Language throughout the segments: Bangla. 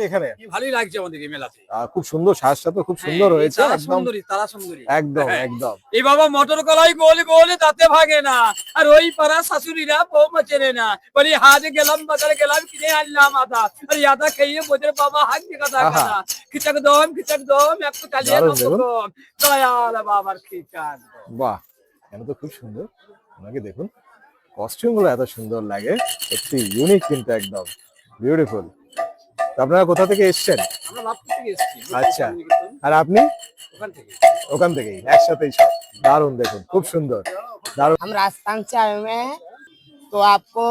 এখানে ভালোই লাগছে আমাদের এই মেলাতে। খুব সুন্দর সাজটা তো খুব সুন্দর হয়েছে তারা একদম সুন্দরী, তারা সুন্দরী একদম একদম। এই বাবা মটর কলাই গোল গোল তাতে ভাগে না, আর ওই পাড়া শাশুড়িরা বৌমা চেনে না, বলি হাটে গেলাম বাজারে গেলাম কিনে আনলাম আদা, আর আদা খেয়ে বোধের বাবা হাত কথা কানা খিচক দম একটু চালিয়ে কম দয়াল বাবার খিচাক। বাহ, কেন তো খুব সুন্দর। আপনাকে দেখুন কস্টিউম গুলো এত সুন্দর লাগে, সত্যি ইউনিক কিন্তু একদম বিউটিফুল। আপনারা কোথা থেকে এসেছেন? আচ্ছা, আর আপনি? ওখান থেকেই একসাথেই সব। দারুণ, দেখুন খুব সুন্দর দারুণ। हम राजस्थान से आए हुए हैं, तो आपको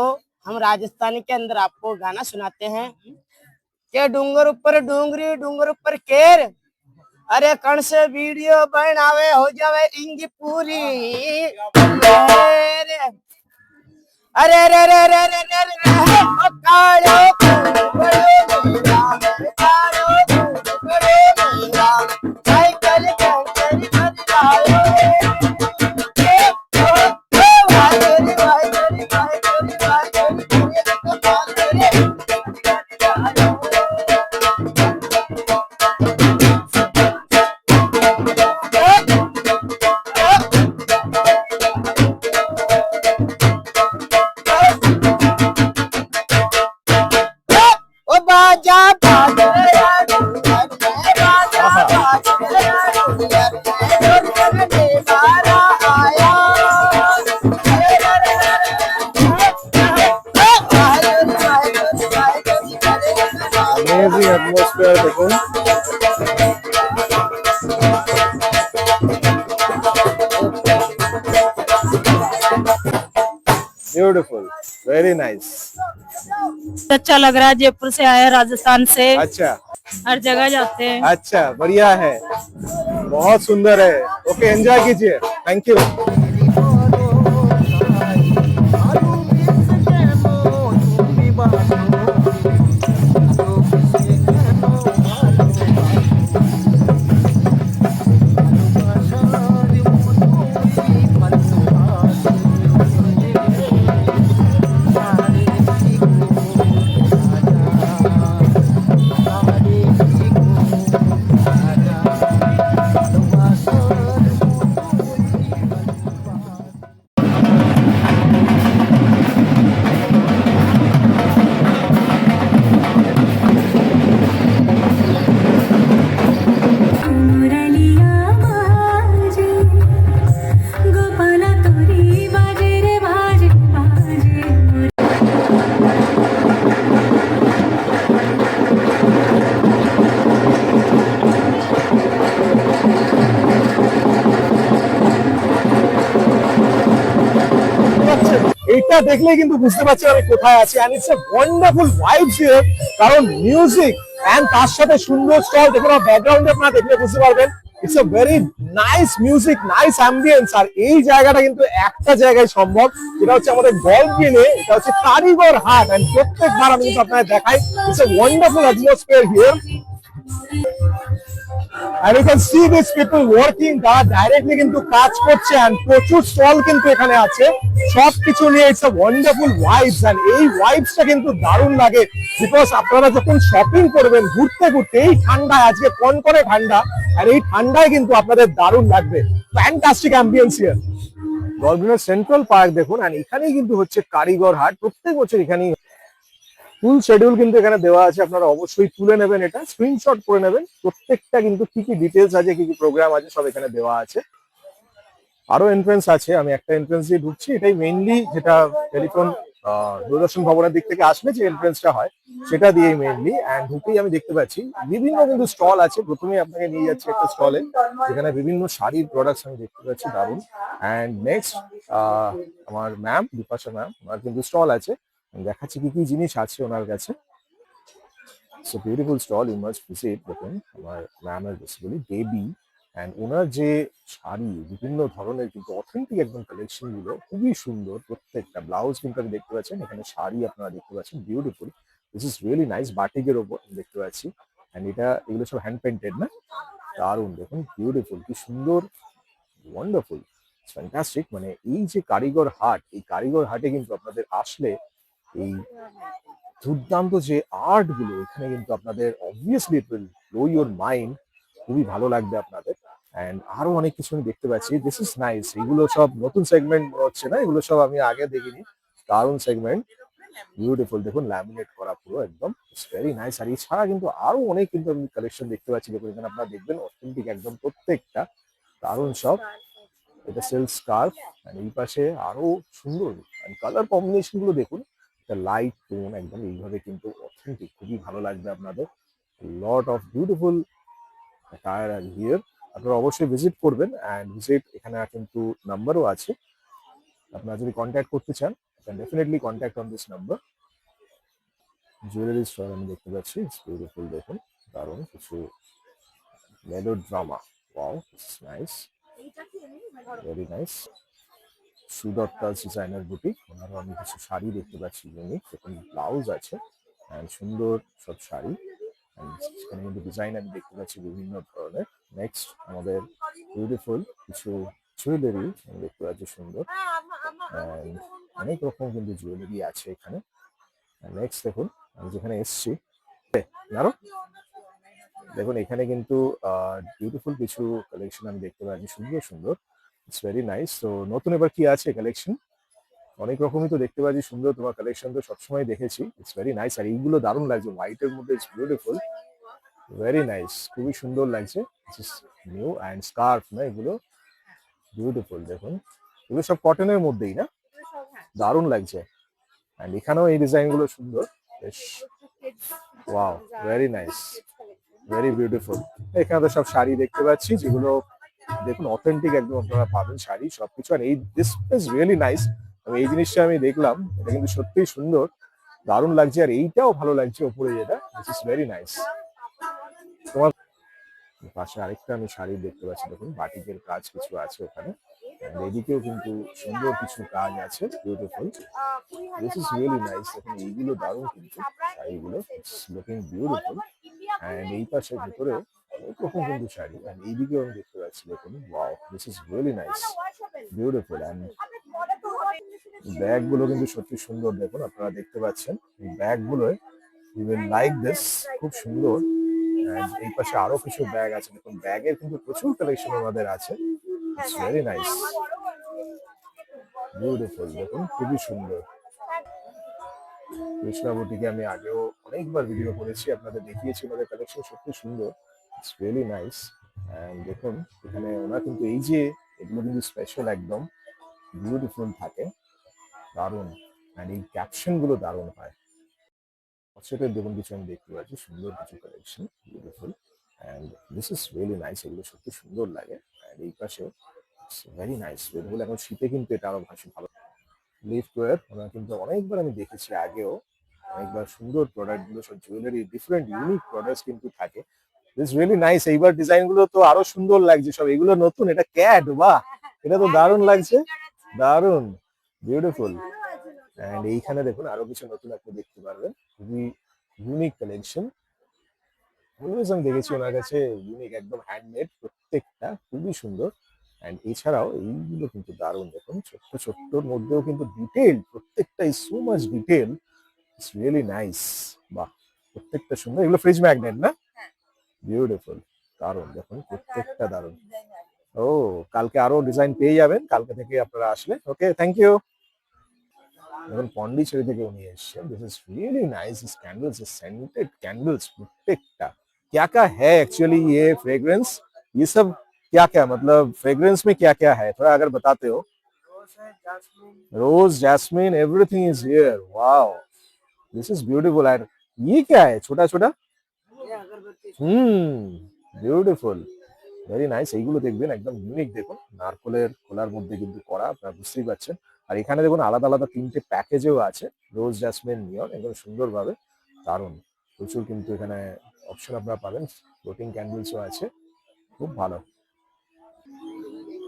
हम राजस्थानी के अंदर आपको गाना सुनाते हैं के डूंगर ऊपर केर, अरे कण से वीडियो बनावे हो जावे इंगी पूरी, अरे रे रे रे रे रे रे ओ कालो मीरा कालो मीरा साइकिल चंचल बदलाओ amazing atmosphere দেখুন। Beautiful, very nice. अच्छा लग रहा है, जयपुर से आए राजस्थान से। अच्छा, हर जगह जाते हैं। अच्छा, बढ़िया है, बहुत सुंदर है। ओके, एंजॉय कीजिए, थैंक यू। এটা দেখলে কিন্তু বুঝতে পারছেন আমি কোথায় আছি, and it's a wonderful vibes here. কারণ মিউজিক এন্ড তার সাথে সুন্দর স্টল দেখুন, ব্যাকগ্রাউন্ডে আপনারা দেখলে বুঝতে পারবেন it's a very nice music, nice ambience. আর এই জায়গাটা কিন্তু একটা জায়গায় সম্ভব, যেটা হচ্ছে আমাদের গল্ফ গ্রিনে, এটা হচ্ছে কারিগর হাট। এন্ড প্রত্যেকবার আমি কিন্তু আপনাদের দেখাই it's a wonderful atmosphere here. And you can see these people working, তারা ডাইরেক্টলি কিন্তু কাজ করছে, and প্রচুর স্টল কিন্তু এখানে আছে সবকিছু নিয়ে। It's a wonderful vibes, and এই ভাইবসটা কিন্তু দারুণ লাগে, বিকজ আপনারা যখন শপিং করবেন ঘুরতে ঘুরতে এই ঠান্ডায়, আজকে কনকনে ঠান্ডা, আর এই ঠান্ডায় কিন্তু আপনাদের দারুণ লাগবে। Fantastic ambience here. গলফগ্রিনের সেন্ট্রাল পার্ক দেখুন, আর এখানেই কিন্তু হচ্ছে কারিগর হাট, প্রত্যেক বছর এখানেই। ফুল শিডিউল কিন্তু এখানে দেওয়া আছে, আপনারা অবশ্যই তুলে নেবেন, এটা স্ক্রিনশট করে নেবেন। প্রত্যেকটা কিন্তু কি কি ডিটেলস আছে, কি কি প্রোগ্রাম আছে, সব এখানে দেওয়া আছে। আরো এন্ট্রেন্স আছে, আমি একটা এন্ট্রেন্স দিয়ে ঢুকছি, এটাই মেইনলি, যেটা টেলিফোন দূরদর্শন ভবনের দিক থেকে আসলে যে এন্ট্রেন্সটা হয় সেটা দিয়েই মেইনলি। অ্যান্ড ঢুকেই আমি দেখতে পাচ্ছি বিভিন্ন কিন্তু স্টল আছে। প্রথমে আপনাকে নিয়ে যাচ্ছে একটা স্টলে, যেখানে বিভিন্ন শাড়ির প্রোডাক্টস আমি দেখতে পাচ্ছি, দারুণ। অ্যান্ড নেক্সট আমার ম্যাম, বিপাশা ম্যাম, ওনার কিন্তু স্টল আছে, দেখাচ্ছি কি কি জিনিস আছে ওনার কাছে। So beautiful stall, you must visit. দেখুন আমার ম্যামের বেসিক্যালি বেবি, অ্যান্ড ওনার যে শাড়ি, বিভিন্ন ধরনের কিন্তু অথেন্টিক একদম কালেকশন গুলো, খুবই সুন্দর প্রত্যেকটা। ব্লাউজ কিন্তু আপনি দেখতে পাচ্ছেন, এখানে শাড়ি আপনারা দেখতে পাচ্ছেন, beautiful. This is really nice, বাটিকের ওপর দেখতে পাচ্ছি। অ্যান্ড এটা, এগুলো সব হ্যান্ড পেন্টেড না, দারুণ দেখুন, বিউটিফুল, কি সুন্দর, ওয়ান্ডারফুল, ফ্যান্টাস্টিক। মানে এই যে কারিগর হাট, এই কারিগর হাটে কিন্তু আপনাদের আসলে এই দুর্দান্ত যে আর্ট গুলো এখানে কিন্তু আপনাদের obviously it will blow your mind, খুবই ভালো লাগবে আপনাদের। অ্যান্ড আরো অনেক কিছু আমি দেখতে পাচ্ছি, দিস ইজ নাইস। এগুলো সব নতুন সেগমেন্ট মনে হচ্ছে না, এগুলো সব আমি আগে দেখিনি, দারুণ সেগমেন্ট, বিউটিফুল। দেখুন ল্যামিনেট করা পুরো একদম, ইটস ভেরি নাইস। আর এছাড়া কিন্তু আরো অনেক কিন্তু আমি কালেকশন দেখতে পাচ্ছি, দেখুন এখানে আপনারা দেখবেন অথেন্টিক একদম প্রত্যেকটা, দারুণ সব। এটা সিল্ক স্কার্ফ, এই পাশে আরো সুন্দর কালার কম্বিনেশন গুলো দেখুন, এটা লাইট টোন একদম এইভাবে কিন্তু অথেন্টিক, খুবই ভালো লাগবে আপনাদের। Lot of beautiful tyre R here, আপনারা অবশ্যই ভিজিট করবেন। অ্যান্ড ভিজিট, এখানে কিন্তু নাম্বারও আছে, আপনারা যদি কন্ট্যাক্ট করতে চান definitely contact on this number. Jewellery store আমি দেখতে পাচ্ছি, ইটস বিউটিফুল, দেখুন দারুণ কিছু melodrama, wow it's nice, very nice. সুদত্তাস ডিজাইনার বুটিক, ওনারও আমি কিছু শাড়ি দেখতে পাচ্ছি ইউনিক, দেখুন ব্লাউজ আছে অ্যান্ড সুন্দর সব শাড়ি। সেখানে কিন্তু ডিজাইন আমি দেখতে পাচ্ছি বিভিন্ন ধরনের। নেক্সট আমাদের বিউটিফুল কিছু জুয়েলারি আমি দেখতে পাচ্ছি, সুন্দর অ্যান্ড অনেক রকম কিন্তু জুয়েলারি আছে এখানে। নেক্সট দেখুন আমি যেখানে এসছি, আরো দেখুন এখানে কিন্তু বিউটিফুল কিছু কালেকশন আমি দেখতে পাচ্ছি, সুন্দর সুন্দর, ইটস ভেরি নাইস। তো নতুন এবার কি আছে কালেকশন, অনেক রকমই তো দেখতে পাচ্ছি সুন্দর, তোমার কালেকশন তো সবসময় দেখেছি, ইটস ভেরি নাইস। আর এইগুলো দারুণ লাগছে, হোয়াইটের মধ্যে, ইটস বিউটিফুল, ভেরি নাইস, খুবই সুন্দর লাগছে। নিউ অ্যান্ড স্কার্ফ না এগুলো, বিউটিফুল, দেখুন এগুলো সব কটনের মধ্যেই না, দারুণ লাগছে। অ্যান্ড এখানেও এই ডিজাইন গুলো সুন্দর, বেশ, wow, very nice, very beautiful. এখানে তো সব শাড়ি দেখতে পাচ্ছি, যেগুলো দেখুন অথেন্টিক একদম আপনারা পাবেন শাড়ি সবকিছু। আর এই দিস ইজ রিয়েলি নাইস, এই জিনিসটা আমি দেখলাম, এটা কিন্তু সত্যিই সুন্দর, দারুণ লাগছে। আর এইটাও ভালো লাগছে ওপরে যেটা, দিস ইজ ভেরি নাইস। তোমার পাশে আরেকটা আমি শাড়ি দেখতে পাচ্ছি, দেখুন বাটিকের কাজ কিছু আছে ওখানে, এদিকেও কিন্তু সুন্দর কিছু কাজ আছে, beautiful, this is really nice. দেখুন এইগুলো দারুণ কিন্তু শাড়িগুলো, লুকিং বিউটিফুল। অ্যান্ড এই পাশে ভেতরে অনেক রকম কিন্তু শাড়ি, অ্যান্ড এইদিকেও আমি দেখতে পাচ্ছি, দেখুন wow, this is really nice, beautiful. And bag গুলো কিন্তু সত্যি সুন্দর, দেখুন আপনারা দেখতে পাচ্ছেন এই ব্যাগ গুলোয়, ইউ উইল লাইক দিস, খুব সুন্দর। And এই পাশে আরো কিছু ব্যাগ আছে, দেখুন ব্যাগের কিন্তু প্রচুর কালেকশন আমাদের আছে, ইটস ভেরি নাইস, বিউটিফুল, দেখুন খুবই সুন্দর। কৃষ্ণা বুটিকে আমি আগেও অনেকবার ভিডিও করেছি, আপনাদের দেখিয়েছি, ওনাদের কালেকশন সত্যি সুন্দর, ইটস রিয়েলি নাইস। অ্যান্ড দেখুন এখানে ওনার কিন্তু এই যে এগুলো কিন্তু স্পেশাল একদম বিউটিফুল থাকে, দারুণ। অ্যান্ড এই ক্যাপশন গুলো দারুণ হয়, সেটা দেখুন কিছু আমি দেখতে পাচ্ছি, সুন্দর কিছু collection, beautiful. And this is really nice, এগুলো সত্যি সুন্দর লাগে। অ্যান্ড এই পাশে ভেরি নাইস, বিউটিফুল। এখন শীতে কিন্তু এটা আরো ভালো। লিফট ওয়্যার, ওনার কিন্তু অনেকবার আমি দেখেছি আগেও, অনেকবার সুন্দর প্রোডাক্ট গুলো, সব জুয়েলারি ডিফারেন্ট ইউনিক প্রোডাক্টস কিন্তু থাকে, দিস রিয়েলি নাইস। এইবার ডিজাইন গুলো তো আরো সুন্দর লাগছে সব, এগুলো নতুন, এটা ক্যাট, বাহ, এটা তো দারুণ লাগছে, দারুণ, বিউটিফুল। অ্যান্ড এইখানে দেখুন আরো কিছু নতুন আপনি দেখতে পারবেন, খুবই ইউনিক কালেকশন, অলওয়েজ আমি দেখেছি ওনার কাছে ইউনিক, একদম হ্যান্ডমেড প্রত্যেকটা, খুবই সুন্দর। অ্যান্ড এছাড়াও এইগুলো কিন্তু দারুণ, দেখুন ছোট্ট ছোট্টর মধ্যেও কিন্তু ডিটেল, প্রত্যেকটাই so much detail, it's really nice, বাহ, প্রত্যেকটা সুন্দর। এগুলো ফ্রিজ ম্যাগনেট না, বিউটিফুল, দারুণ, দেখুন প্রত্যেকটা দারুণ। ও, কালকে আরো ডিজাইন পেয়ে যাবেন কালকে থেকে আপনারা আসলে, ওকে, থ্যাংক ইউ। দেখুন পন্ডিচেরি থেকে উনি এসেছেন, this is really nice, this candles, scented candles प्रत्येकटा, क्या क्या है एक्चुअली ये फ्रेग्रेंस, ये सब क्या क्या मतलब फ्रेग्रेंस में क्या क्या है, थोड़ा अगर बताते हो। Rose jasmine, everything is here, wow, this is beautiful. And ये क्या है, छोटा छोटा, বিউটিফুল, ভেরি নাইস। এইগুলো দেখবেন একদম ইউনিক, দেখুন নারকলের খোলার মধ্যে কিন্তু করা, আপনারা বুঝতেই পারছেন। আর এখানে দেখুন আলাদা আলাদা তিনটে প্যাকেজেও আছে, রোজ, জাসমিন, নিয়ন, একদম সুন্দরভাবে, দারুণ, প্রচুর কিন্তু এখানে অপশন আপনারা পাবেন, ফ্লোটিং ক্যান্ডেলসও আছে, খুব ভালো।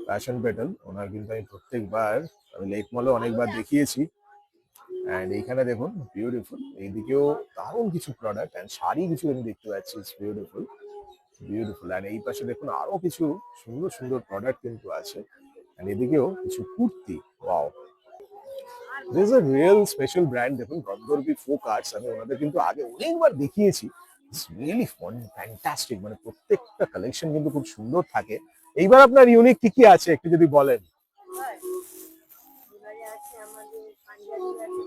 প্যাশন পেটাল, ওনার কিন্তু আমি প্রত্যেকবার, আমি লেক মলে অনেকবার দেখিয়েছি। অ্যান্ড এইখানে দেখুন বিউটিফুল, এইদিকেও দারুণ কিছু প্রোডাক্ট, অ্যান্ড শাড়ি কিছু আমি দেখতে পাচ্ছি, ইটস বিউটিফুল, বিউটিফুল। অ্যান্ড এই পাশে দেখুন আরো কিছু সুন্দর সুন্দর প্রোডাক্ট কিন্তু আছে, অ্যান্ড এদিকেও কিছু kurti, wow, this is a real special brand. দেখুন গন্ধর্বী ফোক আর্টস, আমি ওনাদের কিন্তু আগে অনেকবার দেখিয়েছি। ইটস রিয়েলি ফ্যান্টাস্টিক, মানে প্রত্যেকটা কালেকশন কিন্তু খুব সুন্দর থাকে। এইবার আপনার ইউনিক কি কি আছে একটু যদি বলেন।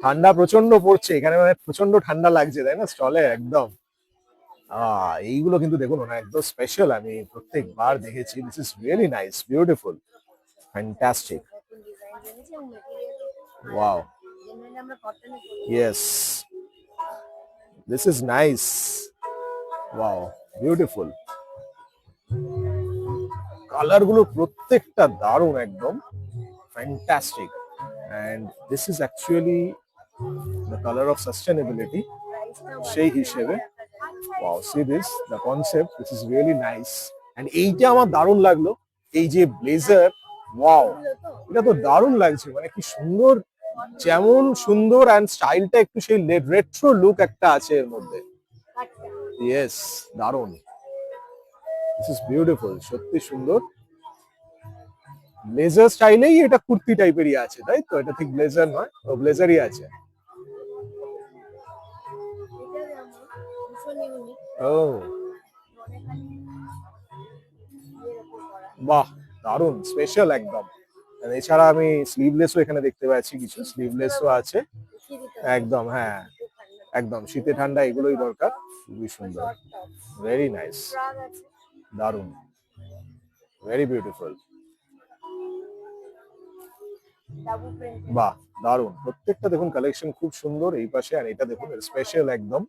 ঠান্ডা প্রচন্ড পড়ছে এখানে, মানে প্রচন্ড ঠান্ডা লাগছে তাই না স্টলে একদম। এইগুলো কিন্তু দেখুন ওনা একদম স্পেশাল, আমি প্রত্যেকবার দেখেছি। This is really nice, beautiful, fantastic. Wow, yes, this is nice, wow, beautiful. Colour গুলো প্রত্যেকটা দারুণ একদম fantastic. and this is actually the color of sustainability সেই হিসেবে। wow, see this, the concept, this is really nice. and এইটা আমার দারুণ লাগলো, এই যে ব্লেজার, ওয়াও, এটা তো দারুণ লাগছে, মানে কি সুন্দর, যেমন সুন্দর and স্টাইলটা একটু সেই রেট্রো লুক একটা আছে এর মধ্যে। ইয়েস, দারুণ, দিস ইজ বিউটিফুল, সত্যি সুন্দর। ব্লেজার স্টাইলেই এটা কুর্তি টাইপেরই আছে তাই তো, এটা ঠিক ব্লেজার নয়, ও ব্লেজারই আছে। ও বাহ, দারুন স্পেশাল একদম। আর এছাড়া আমি স্লিভলেসও এখানে দেখতে পাচ্ছি, কিছু স্লিভলেসও আছে একদম। হ্যাঁ একদম, শীতে ঠান্ডা এগুলোই দরকার, খুবই সুন্দর, ভেরি নাইস, দারুন, ভেরি বিউটিফুল। বাহ, দারুন, প্রত্যেকটা দেখুন কালেকশন খুব সুন্দর এই পাশে, আর এটা দেখুন স্পেশাল একদম,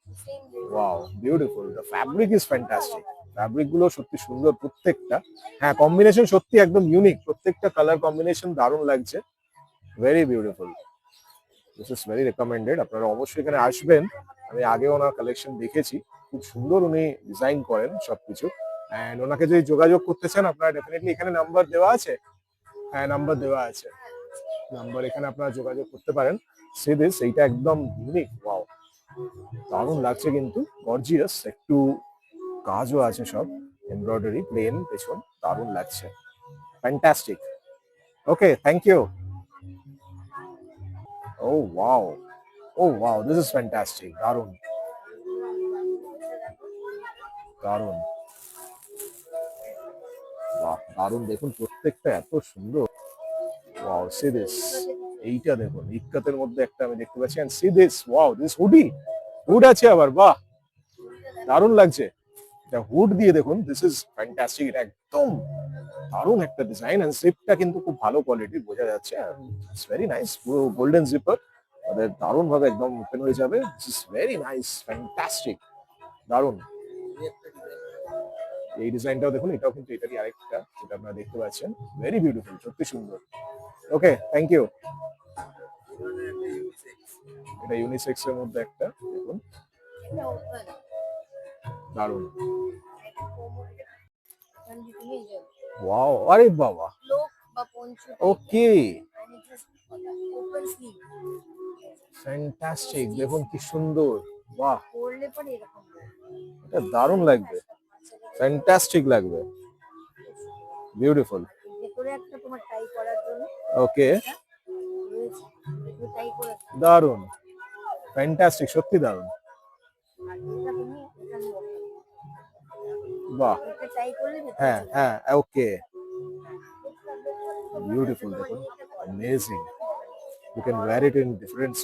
wow, beautiful, the fabric is fantastic, fabric গুলো সত্যি সুন্দর প্রত্যেকটা। হ্যাঁ, কম্বিনেশন সত্যি একদম ইউনিক, প্রত্যেকটা কালার কম্বিনেশন দারুণ লাগছে, very beautiful, this is very recommended, আপনারা অবশ্যই এখানে আসবেন। আমি আগে ওনার কালেকশন দেখেছি, খুব সুন্দর উনি ডিজাইন করেন সবকিছু। এন্ড ওনাকে যদি যোগাযোগ করতে চান আপনারা ডেফিনেটলি, এখানে নাম্বার দেওয়া আছে, হ্যাঁ নাম্বার দেওয়া আছে, নাম্বার এখানে আপনারা যোগাযোগ করতে পারেন। সি দিস, এইটা একদম ইউনিক, ওয়াও, দারুণ লাগছে কিন্তু, গর্জিয়াস, একটু কাজও আছে, সব এমব্রয়ডারি, প্লেন পেছন, দারুণ লাগছে, fantastic. Okay, thank you. Oh wow, oh wow, this is fantastic, দারুণ, দারুণ, বাহ, দারুণ, দেখুন প্রত্যেকটা এত সুন্দর, ওয়াও, সি দিস, এইটা দেখুন ইক্কাতের মধ্যে একটা আমি দেখতে পাচ্ছি, and see this, wow, this hoodie, hood আছে আবার, বাহ, দারুণ লাগছে, এটা হুড দিয়ে দেখুন, দিস ইজ ফ্যান্টাস্টিক, এটা একদম দারুণ একটা ডিজাইন, এন্ড জিপটা কিন্তু খুব ভালো কোয়ালিটির বোঝা যাচ্ছে, ইটস ভেরি নাইস, পুরো গোল্ডেন জিপার, তাদের দারুণ ভাবে একদম ওপেন হয়ে যাবে, this is very nice, fantastic, দারুণ। এই ডিজাইনটাও দেখুন, এটাও কিন্তু এটারই আরেকটা, যেটা আপনারা দেখতে পাচ্ছেন, ভেরি বিউটিফুল, সত্যি সুন্দর। ওকে, থ্যাংক ইউ। এটা ইউনিসেক্স এর মধ্যে একটা, দেখুন দারুণ, ওয়াও, আরে বাবা, ওকে, ফ্যান্টাস্টিক, দেখুন কি সুন্দর, বাহ, এটা দারুণ লাগবে, ফ্যান্টাস্টিক লাগবে, বিউটিফুল। ওকে, দারুণ, ফ্যান্টাস্টিক, সত্যি দারুণ, বাহ, হ্যাঁ হ্যাঁ, ওকে, বিউটিফুল, দেখুন amazing, you can wear it in different.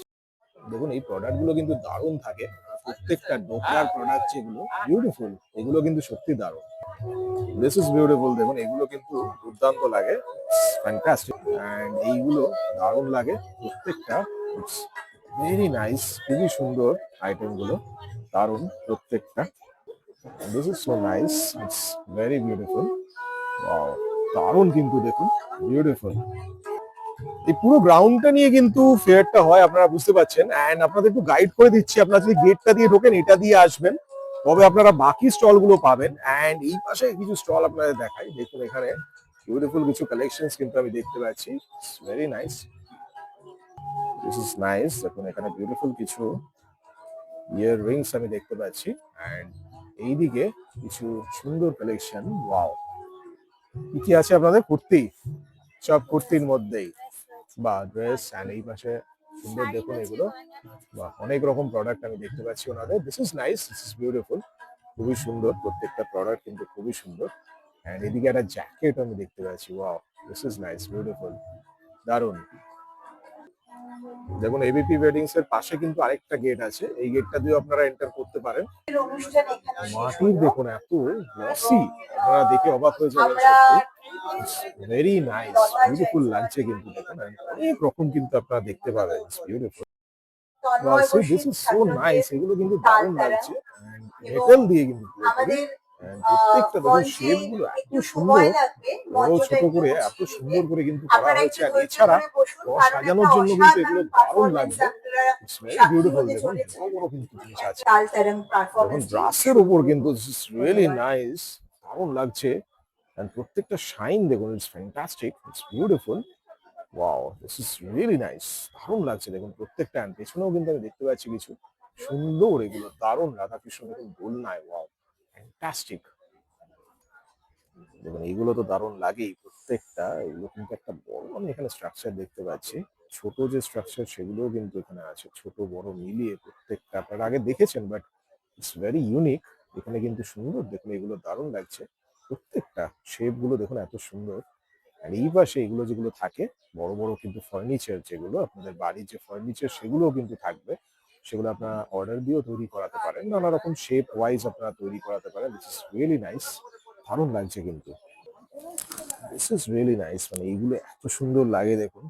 দেখুন এই প্রোডাক্ট গুলো কিন্তু দারুণ থাকে, প্রত্যেকটা ডোকরার প্রোডাক্ট যেগুলো বিউটিফুল, এগুলো কিন্তু সত্যি দারুণ, দিস ইজ বিউটিফুল, দেখুন এগুলো কিন্তু দুর্দান্ত লাগে, ফ্যান্টাস্টিক, এন্ড এইগুলো দারুণ লাগে প্রত্যেকটা, ইটস ভেরি নাইস, খুবই সুন্দর আইটেম গুলো, দারুণ প্রত্যেকটা, this is so nice, it's very beautiful, wow, দারুণ কিন্তু দেখুন, বিউটিফুল। এই পুরো গ্রাউন্ডটা নিয়ে কিন্তু ফেয়ারটা হয়, আপনারা বুঝতে পারছেন, এন্ড আপনাদের একটু গাইড করে দিচ্ছি, আপনারা যদি গেটটা দিয়ে ঢোকেন, এটা দিয়ে আসবেন, তবে আপনারা বাকি স্টল গুলো পাবেন। এন্ড এই পাশে কিছু স্টল আপনাদের দেখাই, দেখুন এখানে বিউটিফুল কিছু কালেকশনস কিন্তু আমি দেখতে পাচ্ছি, very nice, this is nice, দেখুন এখানে বিউটিফুল কিছু ইয়ার রিংস আমি দেখতে পাচ্ছি, এন্ড এইদিকে কিছু সুন্দর কালেকশন, ওয়াও, কি আছে আপনাদের, কুর্তি, সব কুর্তির মধ্যেই, বা ড্রেস, এন্ড এই পাশে সুন্দর দেখুন এগুলো, বাহ, অনেক রকম প্রোডাক্ট আমি দেখতে পাচ্ছি ওনাদের। This is nice, this is beautiful, খুবই সুন্দর প্রত্যেকটা প্রোডাক্ট কিন্তু খুবই সুন্দর। এন্ড এদিকে একটা জ্যাকেট আমি দেখতে পাচ্ছি, wow, this is nice, beautiful, দারুন। দেখুন এবিপি ওয়েডিংস এর পাশে কিন্তু আরেকটা গেট আছে, এই গেটটা দিয়ে আপনারা এন্টার করতে পারেন। মাটির দেখুন এত গ্লসি, আপনারা দেখে অবাক হয়ে যাবেন, সত্যি ভেরি নাইস, বিউটিফুল লাগছে কিন্তু দেখুন, and অনেক রকম কিন্তু আপনারা দেখতে পাবেন, beautiful. This is so nice, এগুলো কিন্তু দারুণ লাগছে, মেটাল দিয়ে কিন্তু পুরোপুরি। And প্রত্যেকটা দেখুন শেপ গুলো এত সুন্দর, বড় ছোট করে এত সুন্দর করে কিন্তু করা হয়েছে। আর এছাড়া ঘর সাজানোর জন্য কিন্তু এগুলো দারুণ লাগবে, ইটস ভেরি বিউটিফুল। দেখুন বড় বড় কিন্তু জিনিস আছে, দেখুন ব্রাশের উপর কিন্তু রিয়েলি নাইস, দারুণ লাগছে। And প্রত্যেকটা শাইন দেখুন, it's fantastic, it's beautiful, wow, this is really nice, দারুণ লাগছে দেখুন প্রত্যেকটা। And পেছনেও কিন্তু আমি দেখতে পাচ্ছি কিছু সুন্দর, এগুলো দারুণ, রাধাকৃষ্ণ দেখুন দোলনায়, ওয়াও, ফ্যান্টাস্টিক। দেখুন এইগুলো তো দারুণ লাগেই প্রত্যেকটা, এগুলো কিন্তু একটা বড় আমি এখানে স্ট্রাকচার দেখতে পাচ্ছি, ছোট যে স্ট্রাকচার সেগুলোও কিন্তু এখানে আছে, ছোট বড় মিলিয়ে প্রত্যেকটা আপনারা আগে দেখেছেন, বাট ইটস ভেরি ইউনিক। এখানে কিন্তু সুন্দর দেখুন, এগুলো দারুণ লাগছে প্রত্যেকটা, শেপ গুলো দেখুন এত সুন্দর। আর এই পাশে এগুলো যেগুলো থাকে বড় বড় কিন্তু ফার্নিচার, যেগুলো আপনাদের বাড়ির যে ফার্নিচার সেগুলোও কিন্তু থাকবে, সেগুলো আপনারা অর্ডার দিয়েও তৈরি করাতে পারেন, নানা রকম শেপ ওয়াইজ আপনারা তৈরি করাতে পারেন, দিস ইজ রিয়েলি নাইস, দারুণ লাগছে কিন্তু, দিস ইজ রিয়েলি নাইস। মানে এইগুলো এত সুন্দর লাগে দেখুন,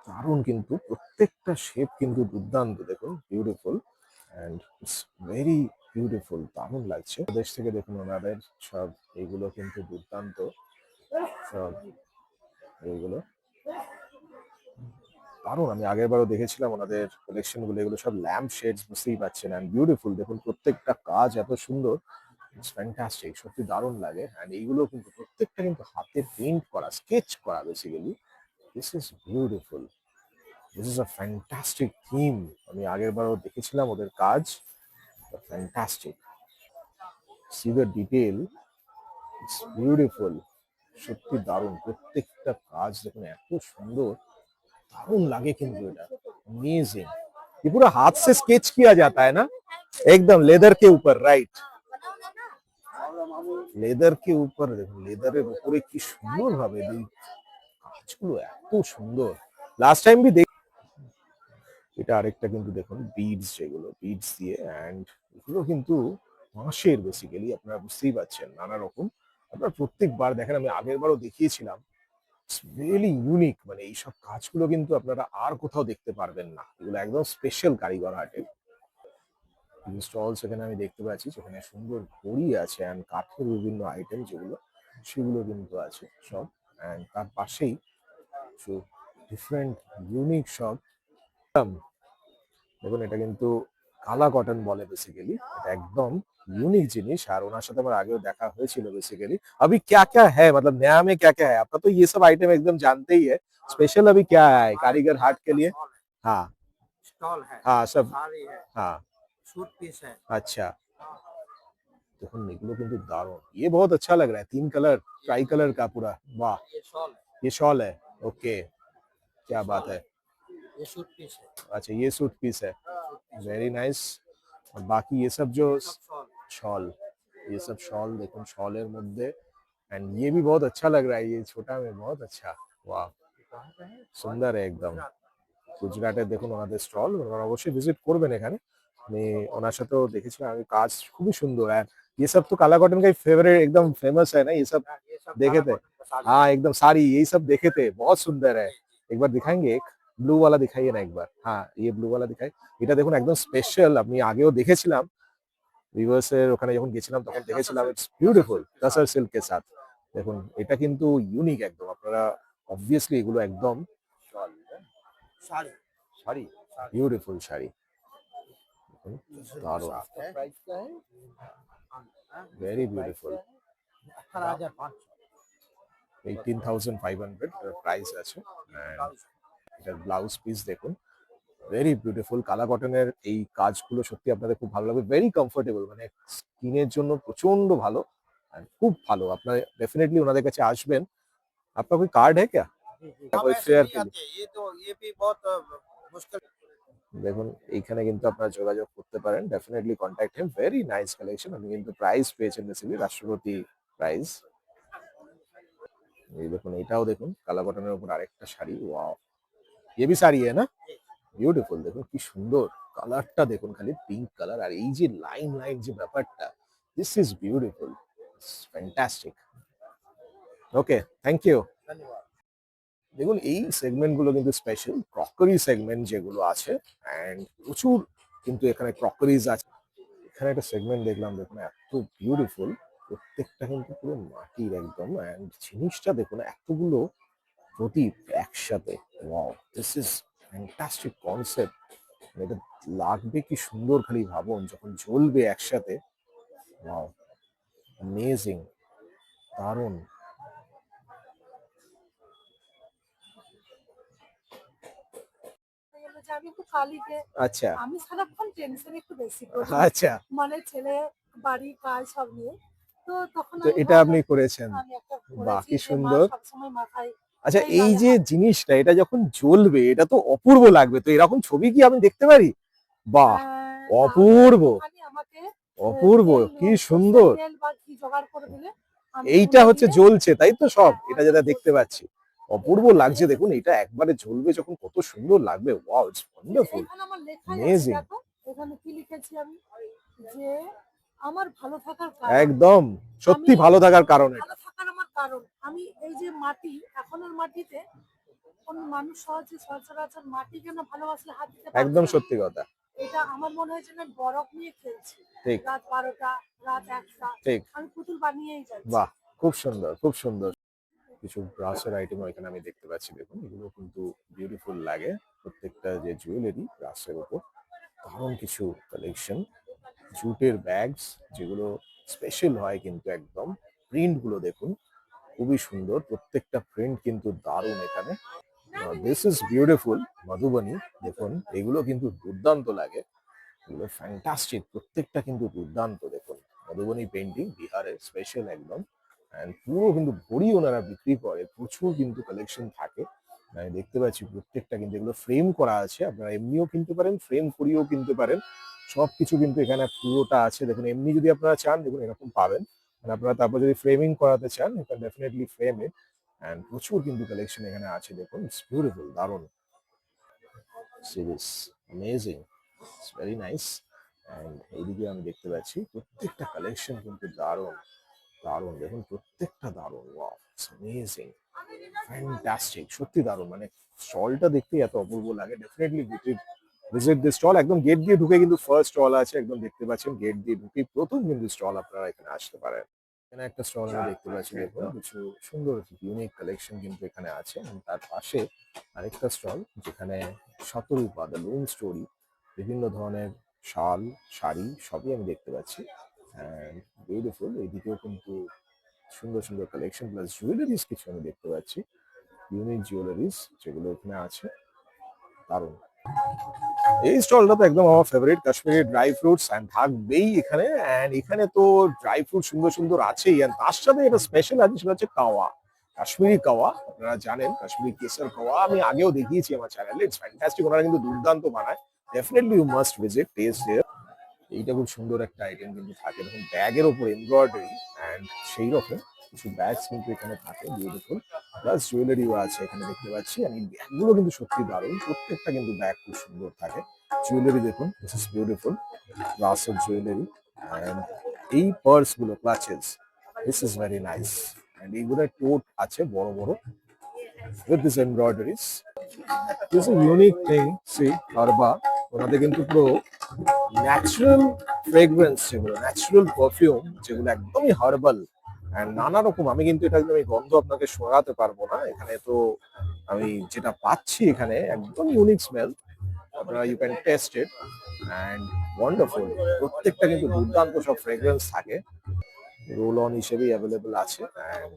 দারুণ কিন্তু প্রত্যেকটা শেপ কিন্তু দুর্দান্ত দেখুন, beautiful, and it's very beautiful, দারুণ লাগছে। দেশ থেকে দেখুন ওনাদের সব এইগুলো কিন্তু দুর্দান্ত সব, এইগুলো দারুণ, আমি আগের বারও দেখেছিলাম ওনাদের কালেকশন গুলো, এগুলো সব ল্যাম্প শেডস, বুঝতেই পাচ্ছেন, অ্যান্ড বিউটিফুল দেখুন প্রত্যেকটা কাজ এত সুন্দর, ইটস ফ্যান্টাস্টিক, সত্যি দারুণ লাগে। অ্যান্ড এইগুলো কিন্তু প্রত্যেকটা কিন্তু হাতে পেইন্ট করা, স্কেচ করা basically, this is beautiful, this is a fantastic theme. আমি আগের বারও দেখেছিলাম ওদের কাজ, fantastic, C the detail, it's beautiful, সত্যি দারুণ প্রত্যেকটা কাজ দেখুন এত সুন্দর, दारुण लगे কিন্তু এটা अमेजिंग। ये पूरा हाथ से स्केच किया जाता है ना, एकदम लेदर के ऊपर, राइट, लेदर के ऊपर দেখুন, লেদারের উপরে কি সুন্দর ভাবে এই কাজগুলো এত সুন্দর। লাস্ট টাইম भी দেখ, এটা আরেকটা কিন্তু দেখুন বিডস, যেগুলো বিডস দিয়ে, এন্ড এগুলো কিন্তু মাসের বেসিক্যালি, আপনারা বুঝতেই পারছেন নানা রকম, আপনারা প্রত্যেকবার দেখেন, আমি আগের বারও দেখিয়েছিলাম, রিয়েলি ইউনিক। মানে এইসব কাজগুলো কিন্তু আপনারা আর কোথাও দেখতে পারবেন না, এগুলো একদম স্পেশাল কারিগর হাটে। স্টলস এখানে আমি দেখতে পাচ্ছি, যেখানে সুন্দর ঘড়ি আছে অ্যান্ড কাঠের বিভিন্ন আইটেম যেগুলো, সেগুলো কিন্তু আছে সব। অ্যান্ড তার পাশেই কিছু ডিফারেন্ট ইউনিক সব, দেখুন এটা কিন্তু কালা কটন বলে বেসিক্যালি, এটা একদম यूनिक জিনিস। আর ওনার সাথে আমার আগেও দেখা হয়েছিল বেसिकली। अभी क्या क्या है, मतलब नया में क्या क्या है आपका, तो ये सब आइटम एकदम जानते ही है, स्पेशल अभी क्या है कारीगर हाट के लिए? हाँ स्टॉल है, हाँ सब, साड़ी है, हाँ सूट पीस है। अच्छा, देखो निकलो किंतु दारुण, ये बहुत अच्छा लग रहा है, 3 कलर ट्राई कलर का पूरा, वाह, ये शॉल है, ये शॉल है, ओके, क्या बात है, ये सूट पीस है, अच्छा ये सूट पीस है, वेरी नाइस। और बाकी ये सब जो सब शॉल शॉल, ये सब शॉल देखो, शॉलेर मध्य, एंड ये भी बहुत अच्छा लग रहा है, ये छोटा में बहुत अच्छा, वाह, সুন্দর একদম। গুজরাটে দেখুন ওনাদের স্টল, ওনারা অবশ্যই ভিজিট করবেন এখানে, আমি ওনার সাথেও দেখেছিলাম, আমি কাজ খুবই সুন্দর। আর ये सब तो काला कॉटन का फेवरेट एकदम फेमस है ना, ये सब ये सब देखे थे, हाँ एकदम साड़ी, यही सब देखे थे, बहुत सुंदर है। एक बार दिखाएंगे, एक ব্লু वाला दिखाइए ना एक बार, हाँ ये ব্লু वाला दिखाई, এটা দেখুন একদম স্পেশাল, আমি আগেও দেখেছিলাম রিভার্সের ওখানে যখন গেছিলাম তখন দেখেছিলাম, ইটস বিউটিফুল তাসার সিল্কের সাথে, দেখুন এটা কিন্তু ইউনিক একদম, আপনারা অবভিয়াসলি এগুলো একদম साड़ी শাড়ি, বিউটিফুল শাড়ি, দারুণ, प्राइस क्या है? ভেরি বিউটিফুল, 18,500 18,500 প্রাইস আছে। And এটার ব্লাউজ পিস দেখুন, ভেরি বিউটিফুল, কালা কটনের এই কাজগুলো সত্যি আপনাদের খুব ভালো লাগবে, ভেরি কমফোর্টেবল, মানে স্কিনের জন্য প্রচন্ড ভালো, and খুব ভালো, আপনারা ডেফিনেটলি ওনাদের কাছে আসবেন। আপনার कोई कार्ड है क्या? जी। कोई ऐसे फेयर नहीं के लिए? आते, ये तो ये भी बहुत मुश्किल দেখুন এইখানে কিন্তু আপনারা যোগাযোগ করতে পারেন, ডেফিনেটলি কন্ট্যাক্ট হিম, ভেরি নাইস কালেকশন। আপনি কিন্তু প্রাইস পেয়েছেন বেসিক্যালি রাষ্ট্রপতি প্রাইজ। এই দেখুন এটাও দেখুন কালা কটনের উপর আরেকটা শাড়ি, ওয়াও ये भी শাড়ি है ना, বিউটিফুল। দেখুন কি সুন্দর কালারটা, দেখুন খালি পিঙ্ক কালার, আর এই যে লাইন লাইন যে ব্যাপারটা, this is beautiful, fantastic. Okay, thank you. धन्यवाद। দেখুন এই সেগমেন্ট গুলো কিন্তু স্পেশাল ক্রকারি সেগমেন্ট যেগুলো আছে, এন্ড প্রচুর কিন্তু এখানে ক্রকারিজ আছে। এখানে একটা সেগমেন্ট দেখলাম, দেখুন এত বিউটিফুল, প্রত্যেকটা কিন্তু পুরো মাটির একদম, এন্ড জিনিসটা দেখুন এতগুলো প্রদীপ একসাথে, wow this is fantastic concept. এটা লাগবে কি সুন্দর, খালি ভাবুন যখন জ্বলবে একসাথে, ওয়াও অ্যামেজিং, দারুণ। গেল যে আমি একটু কালীকে আচ্ছা আমি সারাক্ষণ টেনশন একটু বেশি করি, আচ্ছা, মানে ছেলে বাড়ি কাজ সব নিয়ে। তো তখন তো আমি এটা আপনি ভাবলাম, করেছেন, আমি একটা বাহ করেছি কি যে মা সুন্দর। সবসময় মাথায় আচ্ছা এই এই লাগায় যে হাত- জিনিসটা, এটা যখন জ্বলবে এটা তো অপূর্ব লাগবে, তো এরকম ছবি কি আমি দেখতে পারি? বাহ না, অপূর্ব, একটুখানি আমাকে অপূর্ব, তেল, কি সর্ষের সুন্দর। তেল বা ঘি জোগাড় করে দিলে আমি এইটা ওগুলো হচ্ছে দিয়ে জ্বলছে তাই তো সব, হ্যাঁ, এটা যেটা একদম দেখতে জ্বলছে। পাচ্ছি, অপূর্ব লাগছে। দেখুন এটা একবারে জ্বলবে যখন কত সুন্দর লাগবে, ওয়াও ইটস ওয়ান্ডারফুল, এখানে আমার লেখাই আছে, অ্যামেজিং। দেখো এখানে কি লিখেছি আমি, যে আমার ভালো থাকার কারণ, একদম সত্যি আমি ভালো থাকার কারণ এটা। ভালো থাকার আমার কারণ, আমি এই যে মাটি, এখনের মাটিতে কোন মানুষ সহজে সচরাচর মাটি কেন ভালোবাসলে হাত দিতে পারবে একদম না। সত্যি কথা, এটা আমার মনে হয় যেন আমি বরফ নিয়ে খেলছি, ঠিক রাত 12টা, রাত 1টা, ঠিক, আমি পুতুল বানিয়েই যাচ্ছি। বাহ খুব সুন্দর খুব সুন্দর। কিছু ব্রাসের আইটেম এখানে আমি দেখতে পাচ্ছি, দেখুন এগুলো কিন্তু বিউটিফুল লাগে, প্রত্যেকটা যে জুয়েলারি ব্রাসের উপর, দারুণ কিছু কালেকশন। জুটের ব্যাগস যেগুলো স্পেশাল হয় কিন্তু একদম, প্রিন্ট গুলো দেখুন খুবই সুন্দর, প্রত্যেকটা প্রিন্ট কিন্তু দারুণ এখানে। দিস ইজ বিউটিফুল মধুবনী, দেখুন এগুলো কিন্তু দুর্দান্ত লাগে, এগুলো ফ্যান্টাস্টিক, প্রত্যেকটা কিন্তু দুর্দান্ত। দেখুন মধুবনী পেন্টিং বিহারের স্পেশাল একদম, এন্ড পুরো কিন্তু ভরি ওনারা বিক্রি করে, প্রচুর কিন্তু কালেকশন থাকে। আমি দেখতে পাচ্ছি প্রত্যেকটা কিন্তু এগুলো ফ্রেম করা আছে, আপনারা এমনিও কিনতে পারেন, ফ্রেম করিয়েও কিনতে পারেন, সবকিছু কিন্তু এখানে পুরোটা আছে। দেখুন এমনি যদি আপনারা চান, দেখুন এরকম পাবেন, মানে আপনারা তারপর যদি ফ্রেমিং করাতে চান, you can definitely frame it, and প্রচুর কিন্তু কালেকশন এখানে আছে। দেখুন ইটস বিউটিফুল, দারুণ, series amazing, it's very nice. And এইদিকে আমি দেখতে পাচ্ছি প্রত্যেকটা কালেকশন কিন্তু দারুণ দারুণ, দেখুন প্রত্যেকটা দারুণ, ওয়াও ইটস অ্যামেজিং, ফ্যান্টাস্টিক, সত্যি দারুণ। মানে স্টলটা দেখতেই এত অপূর্ব লাগে, ডেফিনেটলি ভিজিট দিস স্টল। একদম গেট দিয়ে ঢুকে কিন্তু ফার্স্ট স্টল আছে, একদম দেখতে পাচ্ছেন গেট দিয়ে ঢুকে প্রথম কিন্তু স্টল, আপনারা এখানে আসতে পারেন। এখানে একটা স্টল আমি দেখতে পাচ্ছি, দেখুন কিছু সুন্দর ইউনিক কালেকশন কিন্তু এখানে আছে, এবং তার পাশে আরেকটা স্টল যেখানে শতরূপা দ্য লুম স্টোরি, বিভিন্ন ধরনের শাল শাড়ি সবই আমি দেখতে পাচ্ছি, অ্যান্ড বিউটিফুল। এইদিকেও কিন্তু সুন্দর সুন্দর কালেকশন প্লাস জুয়েলারিজ কিছু আমি দেখতে পাচ্ছি, ইউনিক জুয়েলারিজ যেগুলো এখানে আছে, দারুণ। এই স্টলটা তো একদম আমার favourite, Kashmiri dry fruits and থাকবেই এখানে, এন্ড এখানে তো ড্রাই ফ্রুট সুন্দর সুন্দর আছেই, এন্ড তার সাথে এটা স্পেশাল আছে, সেটা হচ্ছে কাওয়া, কাশ্মীরি কাওয়া। আপনারা জানেন কাশ্মীরি কেসার কাওয়া আমি আগেও দেখিয়েছি আমার চ্যানেলে, ইটস ফ্যান্টাস্টিক, ওনারা কিন্তু দুর্দান্ত বানায়, definitely you must visit taste here. এইটা খুব সুন্দর একটা আইটেম কিন্তু থাকে, দেখুন ব্যাগের ওপর এমব্রয়ডারি, এন্ড সেই রকম কিছু ব্যাগস কিন্তু এখানে থাকে বিউটিফুল, প্লাস জুয়েলারিও আছে এখানে দেখতে পাচ্ছি। আর এই ব্যাগগুলো কিন্তু সত্যি দারুণ, প্রত্যেকটা কিন্তু ব্যাগ খুব সুন্দর থাকে। জুয়েলারি দেখুন, দিস ইজ বিউটিফুল, গ্লাসের জুয়েলারি, এন্ড এই পার্স গুলো clutches, this is very nice, and এইগুলোর টোট আছে বড় বড় with this embroideries. This is unique thing, সি হারবা, ওনাদের কিন্তু পুরো ন্যাচারাল ফ্রেগরেন্স, যেগুলো ন্যাচারাল পারফিউম, যেগুলো একদমই হার্বাল এন্ড নানা রকম। আমি কিন্তু এটা একদম এই গন্ধ আপনাকে শোনাতে পারবো না, এখানে তো আমি যেটা পাচ্ছি এখানে একদম ইউনিক স্মেল, আপনারা you can taste it, and wonderful, প্রত্যেকটা কিন্তু দুর্দান্ত সব ফ্রেগরেন্স থাকে, রোল অন হিসেবেই অ্যাভেলেবেল আছে, এন্ড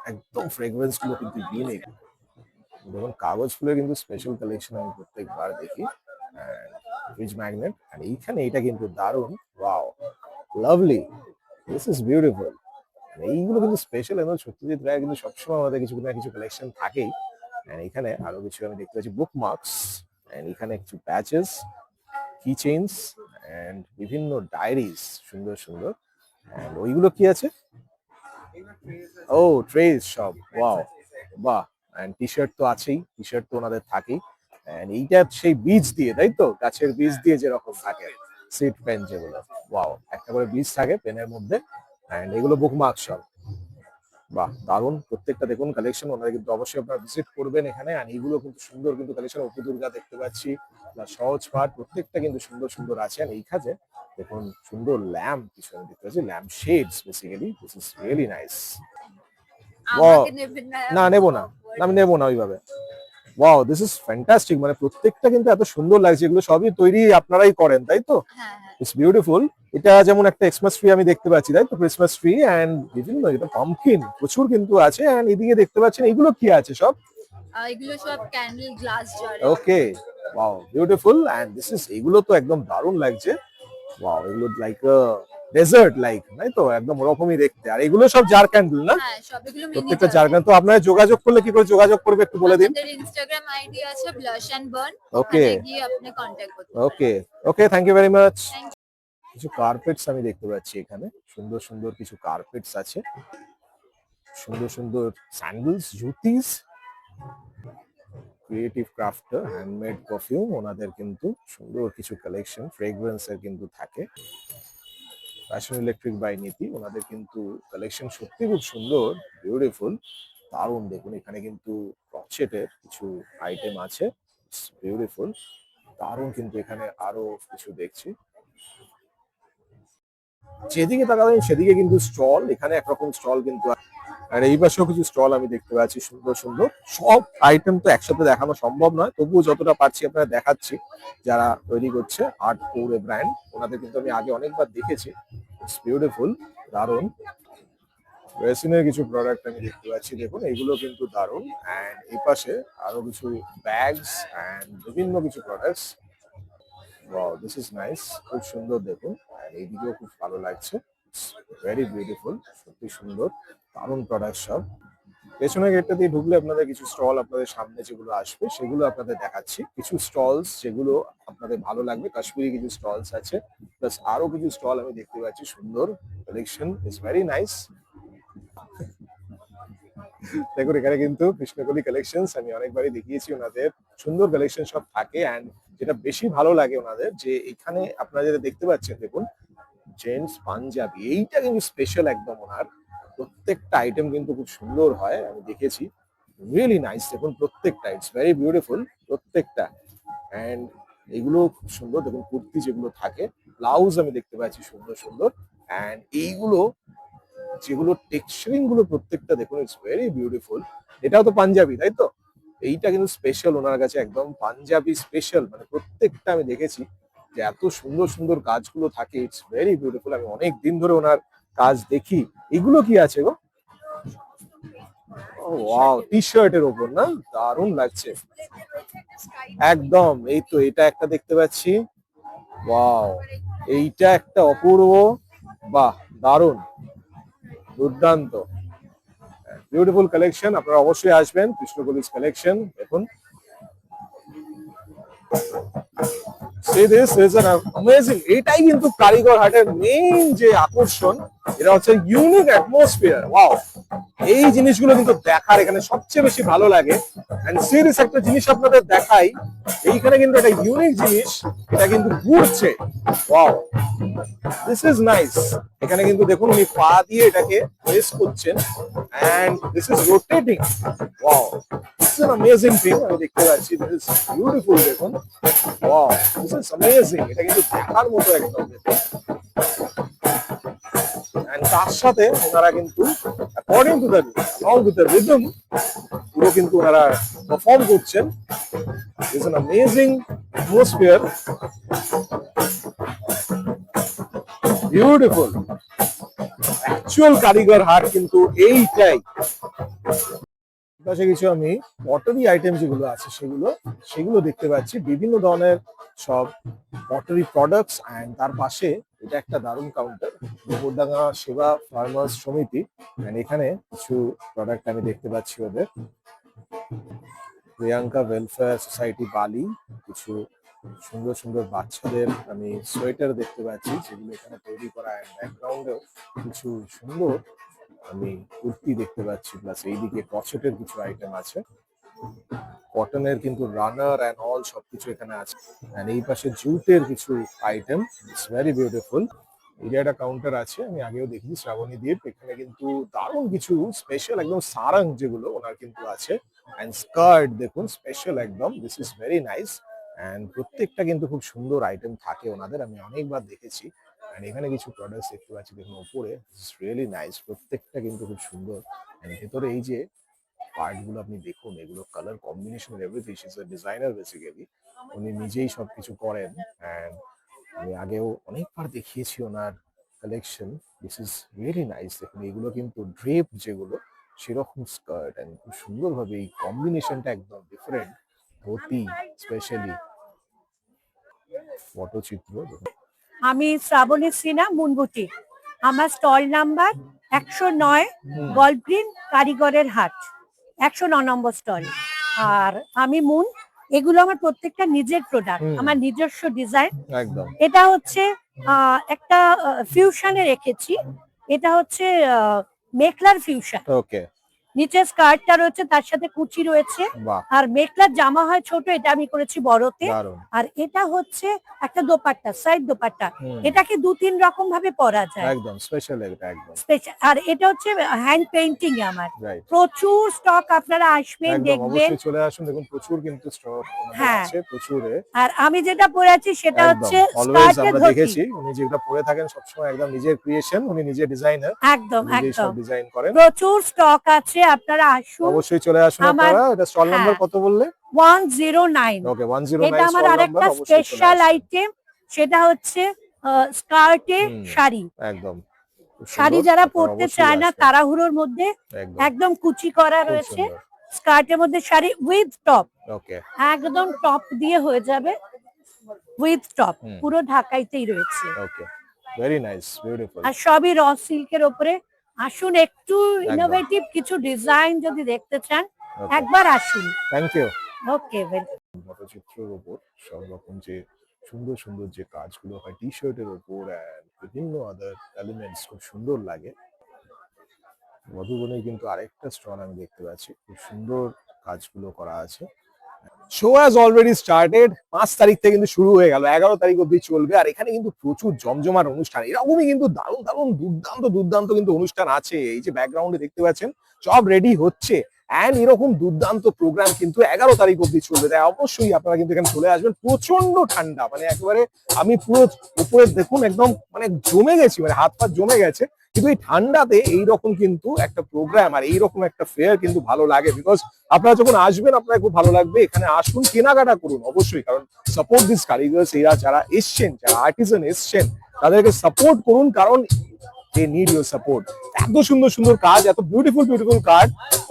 একদম ফ্রেগরেন্স গুলো কিন্তু ইউনিক। দেখুন কাগজ ফুলের কিন্তু স্পেশাল কালেকশন আমি প্রত্যেকবার দেখি, ফ্রিজ ম্যাগনেট, আর এইখানে এটা কিন্তু দারুণ, wow lovely, this is beautiful. এইগুলো কিন্তু স্পেশাল, এবং সত্যজিৎ রায় কিন্তু সবসময় আমাদের কিছু না কিছু কালেকশন থাকেই। And এখানে আরো কিছু আমি দেখতে পাচ্ছি বুক মার্কস, এন্ড এখানে কিছু প্যাচেস, কি চেইনস এন্ড বিভিন্ন ডায়েরিজ সুন্দর সুন্দর। এন্ড ওইগুলো কি আছে? ও ট্রেস সব, ওয়াও, বাহ। এন্ড টি শার্ট তো আছেই, টি শার্ট তো ওনাদের থাকেই। এন্ড এইটা সেই বীজ দিয়ে, তাই তো, গাছের বীজ দিয়ে যেরকম থাকে সিড পেন যেগুলো, ওয়াও, একটা করে বীজ থাকে পেনের মধ্যে। এন্ড এগুলো বুকমার্ক সব, বাহ, দারুণ। প্রত্যেকটা দেখুন কালেকশন, ওনারা কিন্তু অবশ্যই আপনারা ভিজিট করবেন এখানে। আর এইগুলো কিন্তু সুন্দর কিন্তু কালেকশন, অপু দুর্গা দেখতে পাচ্ছি, সহজ পাঠ, প্রত্যেকটা কিন্তু সুন্দর সুন্দর আছে। আর এই কাজে দেখুন সুন্দর ল্যাম্প কিছু আমি দেখতে পাচ্ছি, lamp shades basically, this is really nice. না নেবো না, আমি নেবো না ওইভাবে। Wow, this is fantastic. মানে প্রত্যেকটা কিন্তু এত সুন্দর লাগছে, এগুলো সবই তৈরি আপনারাই করেন, তাই তো? It's beautiful. এটা যেমন একটা এক্সমাস ট্রি আমি দেখতে পাচ্ছি, তাই তো, ক্রিসমাস ট্রি। এন্ড বিভিন্ন এটা পাম্পকিন প্রচুর কিন্তু আছে। এন্ড এদিকে দেখতে পাচ্ছেন এগুলো কি আছে সব? এগুলো সব candle glass jar. Okay, wow, beautiful. And this is, এগুলো তো একদম দারুণ লাগছে। ওয়াও, এগুলো লাইক ডেজার্ট লাইক, তাই তো, একদম ওরকমই দেখতে। আর এগুলো সব জার ক্যান্ডেল না? হ্যাঁ, সব এগুলো মিনি প্রত্যেকটা জার ক্যান্ডেল। তো আপনারা যোগাযোগ করলে কি করে যোগাযোগ করবে একটু বলে দিন। আমাদের ইনস্টাগ্রাম আইডি আছে ব্লাশ এন্ড বার্ন, ওকে, ওখানে গিয়ে আপনি কন্টাক্ট করতে পারেন। Okay, okay, thank you very much. Thank কিছু কার্পেটস আমি দেখতে পাচ্ছি এখানে, সুন্দর সুন্দর কিছু কার্পেটস আছে, সুন্দর সুন্দর sandals, জুতিস, creative crafter, handmade perfume, ওনাদের কিন্তু সুন্দর কিছু কালেকশন ফ্রেগ্রেন্স এর কিন্তু থাকে। ফ্যাশন ইলেকট্রিক বাই নীতি, ওনাদের কিন্তু কালেকশন সত্যি খুব সুন্দর, বিউটিফুল, দারুণ। দেখুন এখানে কিন্তু ক্রচেটের কিছু আইটেম আছে, বিউটিফুল, দারুণ। কিন্তু এখানে আরো কিছু দেখছি, যেদিকে তাকাবেন সেদিকে কিন্তু স্টল, এখানে একরকম স্টল কিন্তু। আর এই পাশেও কিছু স্টল আমি দেখতে পাচ্ছি সুন্দর সুন্দর। সব আইটেম তো একসাথে দেখানো সম্ভব নয়, তবুও যতটা পারছি আপনারা দেখাচ্ছি। যারা তৈরি করছে আর্ট কোরে ব্র্যান্ড, ওনাদের কিন্তু আমি আগে অনেকবার দেখেছি। ইটস বিউটিফুল, দারুণ। রেসিনের কিছু প্রোডাক্ট আমি দেখতে পাচ্ছি, দেখুন এইগুলো কিন্তু দারুণ। অ্যান্ড এই পাশে আরো কিছু ব্যাগস অ্যান্ড বিভিন্ন কিছু products. Wow, this is nice, খুব সুন্দর দেখুন। আর এইদিকেও খুব ভালো লাগছে, ভেরি বিউটিফুল, সত্যি সুন্দর, দারুণ প্রোডাক্ট সব। পেছনের গেটটা দিয়ে ঢুকলে আপনাদের কিছু স্টল আপনাদের সামনে যেগুলো আসবে সেগুলো আপনাদের দেখাচ্ছি। কিছু স্টলস যেগুলো আপনাদের ভালো লাগবে, কাশ্মীরি কিছু স্টলস আছে, প্লাস আরো কিছু স্টল আমি দেখতে পাচ্ছি, সুন্দর কালেকশন, ইজ ভেরি নাইস। দেখুন এখানে কিন্তু কৃষ্ণকলি কালেকশনস আমি অনেকবারই দেখিয়েছি, ওনাদের সুন্দর কালেকশন সব থাকে। অ্যান্ড যেটা বেশি ভালো লাগে ওনাদের, যে এখানে আপনারা যেটা দেখতে পাচ্ছেন, দেখুন জেন্টস পাঞ্জাবি, এইটা কিন্তু স্পেশাল একদম। ওনার প্রত্যেকটা আইটেম কিন্তু খুব সুন্দর হয়, আমি দেখেছি, রিয়েলি নাইস। দেখুন প্রত্যেকটা, ইটস ভেরি বিউটিফুল প্রত্যেকটা। অ্যান্ড এগুলো খুব সুন্দর, দেখুন কুর্তি যেগুলো থাকে, ব্লাউজ আমি দেখতে পাচ্ছি সুন্দর সুন্দর। অ্যান্ড এইগুলো যেগুলো টেক্সচারিং গুলো প্রত্যেকটা দেখুন, ইটস ভেরি বিউটিফুল। এটাও তো পাঞ্জাবি, তাই তো? এইটা কিন্তু স্পেশাল ওনার কাছে, একদম পাঞ্জাবি স্পেশাল। মানে প্রত্যেকটা আমি দেখেছি যে এত সুন্দর সুন্দর কাজগুলো থাকে, ইটস ভেরি বিউটিফুল। আমি অনেক দিন ধরে ওনার কাজ দেখি। এগুলো কি আছে গো? ওয়াও, টি শার্টের ওপর না, দারুণ লাগছে একদম। এই তো এটা একটা দেখতে পাচ্ছি, ওয়াও, এইটা একটা অপূর্ব, বাহ, দারুণ, দুর্দান্ত, বিউটিফুল কালেকশন। আপনারা অবশ্যই আসবেন কৃষ্ণকলিস কালেকশন। দেখুন see this is an amazing, এটাই কিন্তু কারিগর হাটের মেইন যে আকর্ষণ, এটা হচ্ছে ইউনিক অ্যাটমসফিয়ার। ওয়াও, এই জিনিসগুলো কিন্তু দেখার এখানে সবচেয়ে বেশি ভালো লাগে। এন্ড সিরিয়াস একটা জিনিস আপনাদের দেখাই, এইখানে কিন্তু একটা ইউনিক জিনিস, এটা কিন্তু ঘুরছে। Wow, this is nice. এখানে কিন্তু দেখুন উনি পা দিয়ে এটাকে প্রেস করছেন, and this is rotating. Wow, this is an amazing thing. আমি দেখতে পাচ্ছি, দিস ইজ বিউটিফুল, দেখুন, ওয়াও, দিস ইজ অ্যামেজিং। এটা কিন্তু দেখার মতো একদম। এন্ড তার সাথে ওনারা কিন্তু according to the along with the rhythm পুরো কিন্তু ওনারা পারফর্ম করছেন। It's an amazing atmosphere, beautiful. Actual কারিগর হাট কিন্তু এইটাই। পাশে কিছু আমি পটারি আইটেম যেগুলো আছে সেগুলো দেখতে পাচ্ছি, বিভিন্ন ধরনের সব পটারি প্রোডাক্টস। এন্ড তার পাশে এটা একটা দারুণ কাউন্টার, গোবরডাঙ্গা সেবা ফার্মার্স সমিতি। এন্ড এখানে কিছু প্রোডাক্ট আমি দেখতে পাচ্ছি ওদের। প্রিয়াঙ্কা ওয়েলফেয়ার সোসাইটি বালি কিছু সুন্দর সুন্দর বাচ্চাদের আমি সোয়েটার দেখতে পাচ্ছি যেগুলো এখানে তৈরি করা, ব্যাকগ্রাউন্ডেও কিছু সুন্দর আমি কুর্তি দেখতে পাচ্ছি, প্লাস এইদিকে ক্রচেটের কিছু আইটেম আছে, কটনের কিন্তু রানার অ্যান্ড অল সবকিছু এখানে আছে। এন্ড এই পাশে জুটের কিছু আইটেম, ইটস ভেরি বিউটিফুল। এর একটা কাউন্টার আছে, আমি আগেও দেখি শ্রাবণী দ্বীপ, এখানে কিন্তু দারুণ কিছু স্পেশাল একদম সারাং যেগুলো ওনার কিন্তু আছে। এন্ড স্কার্ট দেখুন স্পেশাল একদম, this is very nice. And প্রত্যেকটা কিন্তু খুব সুন্দর আইটেম থাকে ওনাদের, আমি অনেকবার দেখেছি। এন্ড এখানে কিছু প্রোডাক্টস দেখতে পাচ্ছি দেখুন উপরে, দিস ইজ রিয়েলি নাইস, প্রত্যেকটা কিন্তু খুব সুন্দর। এন্ড ভেতরে এই যে পার্ট গুলো আপনি দেখুন, এগুলো colour combination everything, she is a designer basically, উনি নিজেই সবকিছু করেন। এন্ড আমি আগেও অনেকবার দেখিয়েছি ওনার collection, this is really nice. দেখুন এগুলো কিন্তু ড্রেপ যেগুলো সেরকম স্কার্ট, এন্ড খুব সুন্দরভাবে এই কম্বিনেশনটা একদম ডিফারেন্ট, ধুতি স্পেশালি, ফটোচিত্র দেখুন। আমি শ্রাবণী সিনহা, মুনবুটি। আমার স্টল নাম্বার 109, গল্ফ গ্রিন কারিগরের হাট, 109 নম্বর স্টল। আর আমি মুন, এগুলো আমার প্রত্যেকটা নিজের প্রোডাক্ট, আমার নিজস্ব ডিজাইন। একদম এটা হচ্ছে একটা ফিউশনে রেখেছি, এটা হচ্ছে মেখলার ফিউশন। ওকে, নিচে স্কার্টটা রয়েছে, তার সাথে কুচি রয়েছে, বাহ আর মেখলার জামা হয় ছোট, এটা আমি করেছি বড়তে। দারুণ, আর এটা হচ্ছে একটা দোপাট্টা, সাইড দোপাট্টা, এটাকে 2-3 রকম ভাবে পরা যায়, একদম স্পেশাল, এটা একদম স্পেশাল। আর এটা হচ্ছে হ্যান্ড পেইন্টিং আমার, রাইট, প্রচুর স্টক, আপনারা আসবেন একদম দেখবেন। অবশ্যই চলে আসুন, দেখুন প্রচুর কিন্তু স্টক হ্যাঁ। আছে, প্রচুরে। আর আমি যেটা পরেছি সেটা হচ্ছে অলওয়েজ স্কার্টের আমরা ধুতি। দেখেছি উনি যেটা পরে থাকেন সবসময় একদম নিজের ক্রিয়েশন, উনি নিজে ডিজাইনার, একদম নিজেই সব একদম ডিজাইন করেন। প্রচুর স্টক আছে, আপনারা আসুন। অবশ্যই চলে আসুন আমার- আপনারা। এটা স্টল নাম্বার হ্যাঁ। কত বললে? 109। ওকে, 109 এটা আমার স্টল আরেকটা নাম্বার, অবশ্যই চলে স্পেশাল আসুন। আইটেম, সেটা হচ্ছে স্কার্টে শাড়ি। একদম খুব শাড়ি সুন্দর, যারা আপনারা পরতে অবশ্যই চায় না, আসবেন। তাড়াহুড়োর মধ্যে একদম একদম কুচি করা খুব রয়েছে, সুন্দর। স্কার্টের মধ্যে শাড়ি উইথ টপ, ওকে, একদম টপ দিয়ে হয়ে যাবে, উইথ টপ, পুরো ঢাকাইতেই রয়েছে। ওকে, ভেরি নাইস, বিউটিফুল। আর সবই র সিল্কের উপরে। আসুন, একটু ইনোভেটিভ কিছু ডিজাইন যদি দেখতে চান, Okay. একবার আসুন। Thank you. ওকে, পটচিত্রের উপর সব রকম যে সুন্দর সুন্দর যে কাজগুলো হয় টি শার্টের উপর and বিভিন্ন আদার এলিমেন্টস খুব সুন্দর লাগে। মধুবনে কিন্তু আরেকটা স্টল আমি দেখতে পাচ্ছি, খুব সুন্দর কাজগুলো করা আছে। শো হ্যাজ অলরেডি স্টার্টেড, 5 তারিখ থেকে কিন্তু শুরু হয়ে গেল, 11 তারিখ অব্দি চলবে। আর এখানে কিন্তু প্রচুর জমজমার অনুষ্ঠান, এরকমই কিন্তু দারুণ দারুণ দুর্দান্ত দুর্দান্ত কিন্তু অনুষ্ঠান আছে। এই যে ব্যাকগ্রাউন্ডে দেখতে পাচ্ছেন সব রেডি হচ্ছে, এন্ড এরকম দুর্দান্ত প্রোগ্রাম কিন্তু 11 তারিখ অব্দি চলবে। তাই অবশ্যই আপনারা কিন্তু এখানে চলে আসবেন। প্রচন্ড ঠান্ডা, মানে একেবারে আমি পুরো উপরে দেখুন একদম মানে জমে গেছি, মানে হাত পা জমে গেছে। কিন্তু এই ঠান্ডাতে এইরকম কিন্তু একটা প্রোগ্রাম আর এইরকম একটা ফেয়ার কিন্তু ভালো লাগে, বিকজ আপনারা যখন আসবেন আপনার খুব ভালো লাগবে। এখানে আসুন, কেনাকাটা করুন অবশ্যই, কারণ সাপোর্ট দিস কারিগর্স, এরা যারা এসছেন, যারা আর্টিজান এসছেন, তাদেরকে সাপোর্ট করুন, কারণ they need your support। এত সুন্দর সুন্দর কাজ, এত বিউটিফুল বিউটিফুল কাজ,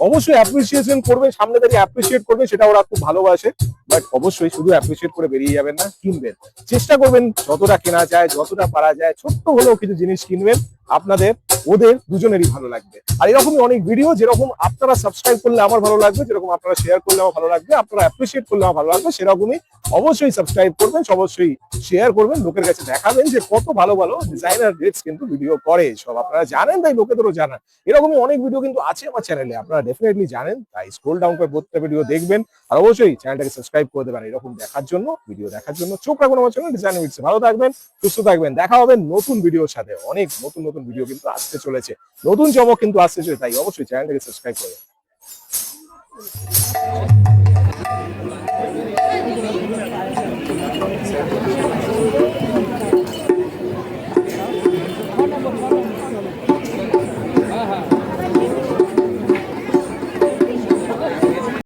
অবশ্যই অ্যাপ্রিসিয়েশন করবেন, সামনে দাঁড়িয়ে অ্যাপ্রিসিয়েট করবেন, সেটা ওরা খুব ভালোবাসে। বাট অবশ্যই শুধু অ্যাপ্রিসিয়েট করে বেরিয়ে যাবেন না, কিনবেন, চেষ্টা করবেন যতটা কেনা যায়, যতটা পারা যায়, ছোট্ট হলেও কিছু জিনিস কিনবেন, আপনাদের ওদের দুজনেরই ভালো লাগবে। আর এরকমই অনেক ভিডিও, যেরকম আপনারা সাবস্ক্রাইব করলে আমার ভালো লাগবে, যেরকম আপনারা শেয়ার করলে আমার ভালো লাগবে, আপনারা অ্যাপ্রিসিয়েট করলে আমার ভালো লাগবে, সেরকমই অবশ্যই সাবস্ক্রাইব করবেন, অবশ্যই শেয়ার করবেন, লোকের কাছে দেখাবেন যে কত ভালো ভালো ডিজাইনার ড্রেস কিন্তু ভিডিও করে সব, আপনারা জানেন, তাই লোকেদেরও জানান। এরকমই অনেক ভিডিও কিন্তু আছে আমার চ্যানেলে, আপনারা ডেফিনেটলি জানেন, তাই স্ক্রল ডাউন করে প্রত্যেকটা ভিডিও দেখবেন। আর অবশ্যই চ্যানেলটাকে সাবস্ক্রাইব করে দেবেন এরকম দেখার জন্য, ভিডিও দেখার জন্য। চোখ রাখুন আমার চ্যানেল ডিজাইন উইথসে। ভালো থাকবেন, সুস্থ থাকবেন, দেখা হবে নতুন ভিডিওর সাথে। অনেক নতুন নতুন ভিডিও কিন্তু আসতে চলেছে, নতুন চমক কিন্তু আসতে চলেছে, তাই অবশ্যই চ্যানেলটাকে সাবস্ক্রাইব করবেন।